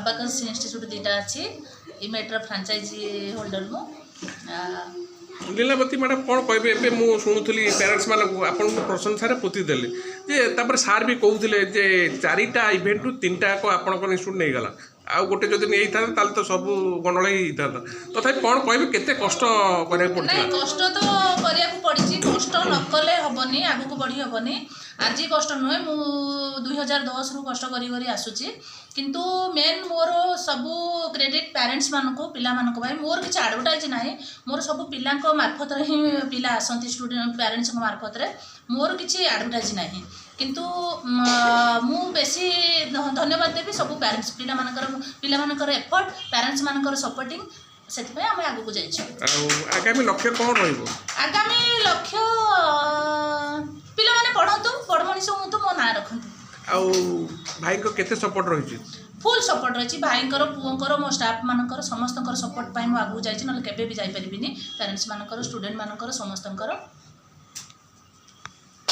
Abacus institute दीटा अच्छी इमेट्र franchise holder मु Lilavati madam कौन कहे ए मुझे शुणुली पेरेन्ट्स मानक आपन प्रशंसा पोती देले जे सार भी कहते जे 4टा इवेंट रु 3टा आप इंस्टीट्यूट नहीं गला आउ गोटे जब नहीं था तो सब गंडल ही था तथा कौन कहे केते कष्ट करा पड़ता कष्ट तो करिया पड़ी कष्ट न कले हेनी आगू बढ़ी हेनी आज कष्ट नुहे मु 2010 रु कष्ट करी आसूची किंतु मेन मोर सबू क्रेडिट पेरेंट्स मानक पिला मानक भाई मोर किसी एडवर्टाइज ना मोर सब पिला मार्फत ही पिला आसती स्टूडेंट पेरेंट्स मार्फत रे मोर किसी एडवर्टाइज ना किंतु मु बेसी धन्यवाद देवी सब पेरेंट्स पिला मानकर एफर्ट पेरेंट्स मानकर सपोर्टिंग से आम आगू जाइए। आगामी लक्ष्य कौन रही आगामी लक्ष्य पिला माने पढ़तु बड़ मनीष हूँ मो ना रखतु आउ भाई को केते सपोर्ट रही फुल सपोर्ट रही भाईंकर पुओंकर मो स्टाफ मानकर समस्त सपोर्ट पाई आगू जाइए ना केबे भी जाई परिबिनी पेरेंट्स मानकर स्टूडेंट मानकर समस्तंकर